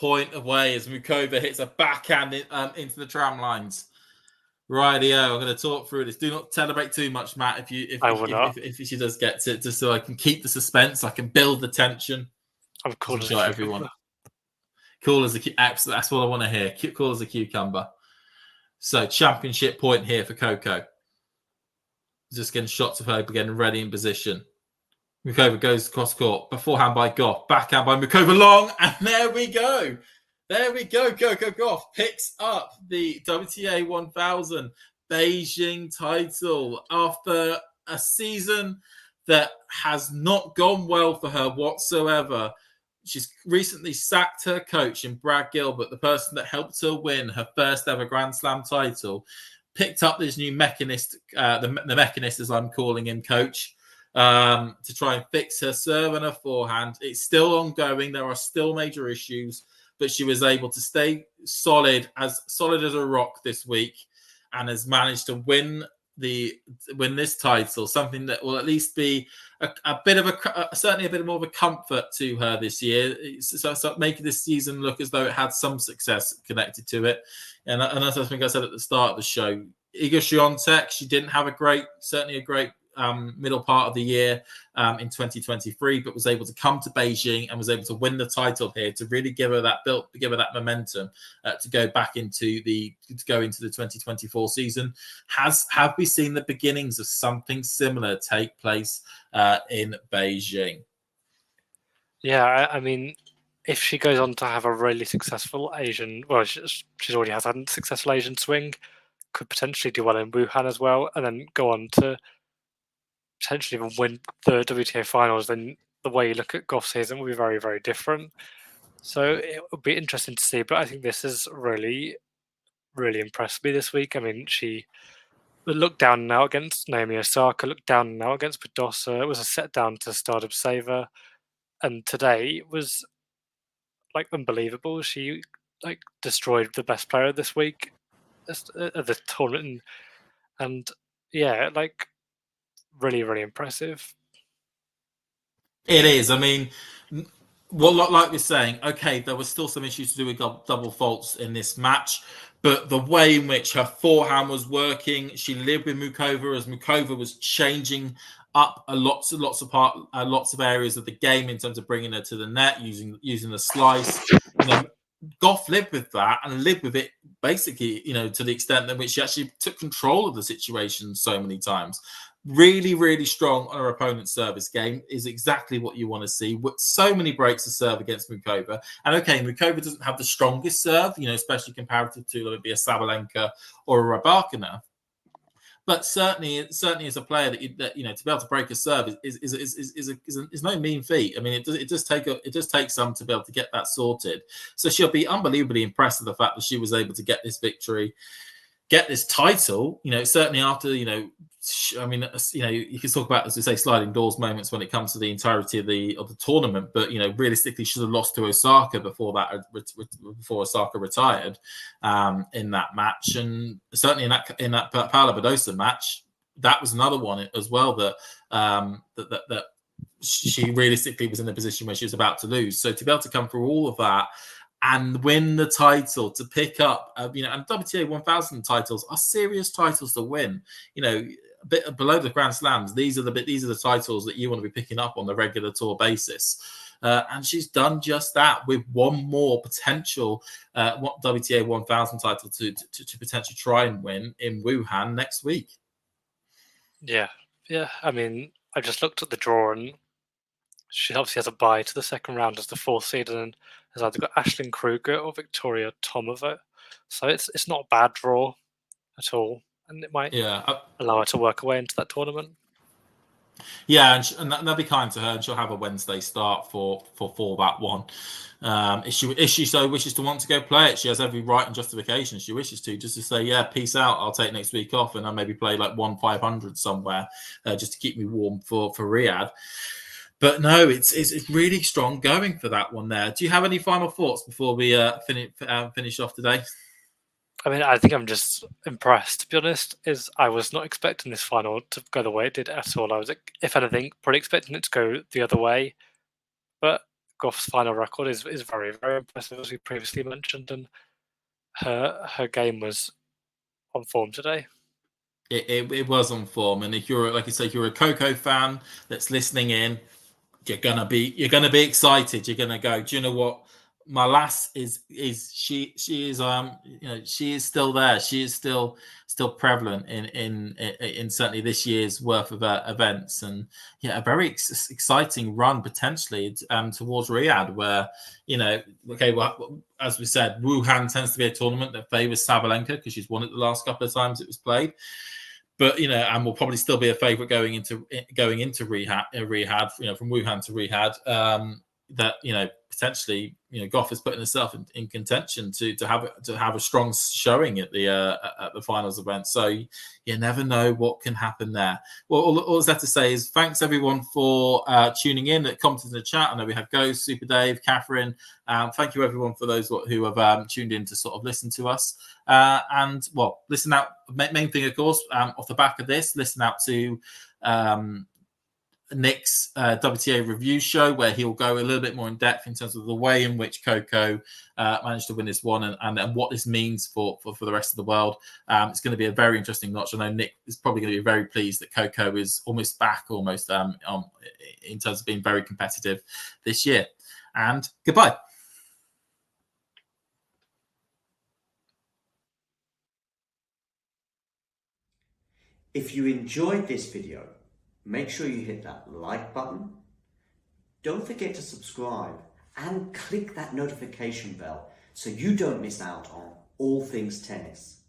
point away as Muchova hits a backhand into the tram lines. Rightio, I'm going to talk through this. Do not celebrate too much, Matt. If she does get to, just so I can keep the suspense, I can build the tension. I'm cool as a everyone. Cool as a that's what I want to hear. Cool as a cucumber. So championship point here for Coco. Just getting shots of her, getting ready in position. Muchova goes cross court. Beforehand by Gauff. Backhand by Muchova long. And there we go. There we go. Coco Gauff picks up the WTA 1000 Beijing title after a season that has not gone well for her whatsoever. She's recently sacked her coach in Brad Gilbert, the person that helped her win her first ever Grand Slam title. Picked up this new mechanist, the mechanist as I'm calling him, coach, to try and fix her serve and her forehand. It's still ongoing. There are still major issues, but she was able to stay solid as a rock this week and has managed to win this title, something that will at least be certainly a bit more of a comfort to her this year. So making this season look as though it had some success connected to it. And as I think I said at the start of the show, Iga Swiatek, she didn't have a great middle part of the year in 2023, but was able to come to Beijing and was able to win the title here to really give her that momentum to go into the 2024 season. Have we seen the beginnings of something similar take place in Beijing? Yeah, I mean, if she goes on to have a really successful Asian, well, she's already has had a successful Asian swing, could potentially do well in Wuhan as well, and then go on to potentially even win the WTA finals, then the way you look at Gauff's season will be very, very different. So it would be interesting to see, but I think this has really, really impressed me this week. I mean, she looked down and out against Naomi Osaka, looked down and out against Badosa. It was a set down to Stardom Saver, and today was unbelievable. She destroyed the best player this week at the tournament, and yeah, really, really impressive. It is. I mean, like we're saying, okay, there was still some issues to do with double faults in this match, but the way in which her forehand was working, she lived with Muchova as Muchova was changing up lots of areas of the game in terms of bringing her to the net, using the slice. Gauff lived with that and lived with it basically, to the extent that which she actually took control of the situation so many times. Really, really strong on her opponent's service game is exactly what you want to see. With so many breaks of serve against Muchova. And okay, Muchova doesn't have the strongest serve, especially comparative to whether it be a Sabalenka or a Rybakina. But certainly as a player that to be able to break a serve is no mean feat. I mean, it does take some to be able to get that sorted. So she'll be unbelievably impressed with the fact that she was able to get this victory, get this title. Certainly after I mean, you can talk about, as we say, sliding doors moments when it comes to the entirety of the tournament. But realistically, should have lost to Osaka before Osaka retired in that match, and certainly in that Paula Badosa match, that was another one as well that she realistically was in a position where she was about to lose. So to be able to come through all of that and win the title, to pick up, and WTA 1000 titles are serious titles to win. A bit below the Grand Slams, these are the titles that you want to be picking up on the regular tour basis. And she's done just that with one more potential WTA 1000 title to potentially try and win in Wuhan next week. Yeah. I mean, I just looked at the draw, and she obviously has a bye to the second round as the fourth seed, and has either got Aisling Kruger or Victoria Tomova. So it's not a bad draw at all, and it might allow her to work her way into that tournament. Yeah, and they'll be kind to her, and she'll have a Wednesday start for that one. If she so wishes to want to go play it, she has every right and justification. She wishes to just to say, yeah, peace out. I'll take next week off, and I'll maybe play like 1-500 somewhere just to keep me warm for Riyadh. But no, it's really strong going for that one there. Do you have any final thoughts before we finish off today? I mean, I think I'm just impressed, to be honest. I was not expecting this final to go the way it did at all. I was, if anything, probably expecting it to go the other way. But Gauff's final record is very, very impressive, as we previously mentioned, and her game was on form today. It was on form, and if you're, like you say, if you're a Coco fan that's listening in, you're gonna be excited. You're gonna go, do you know what? My lass is she is she is still there. She is still prevalent in certainly this year's worth of events, and yeah, a very exciting run potentially towards Riyadh, where okay, well, as we said, Wuhan tends to be a tournament that favors Sabalenka because she's won it the last couple of times it was played. But and will probably still be a favourite going into Riyadh, from Wuhan to Riyadh. That potentially Gauff is putting herself in contention to have a strong showing at the finals event. So you never know what can happen there. Well, all I have to say is thanks everyone for tuning in, commenting in the chat. I know we have Ghost, Super Dave, Catherine. Thank you everyone for those who have tuned in to sort of listen to us. And well, listen out. Main thing, of course, off the back of this, listen out to Nick's WTA review show, where he'll go a little bit more in depth in terms of the way in which Coco managed to win this one and what this means for the rest of the world. It's going to be a very interesting notch. I know Nick is probably going to be very pleased that Coco is almost back, in terms of being very competitive this year. And goodbye. If you enjoyed this video, make sure you hit that like button. Don't forget to subscribe and click that notification bell so you don't miss out on all things tennis.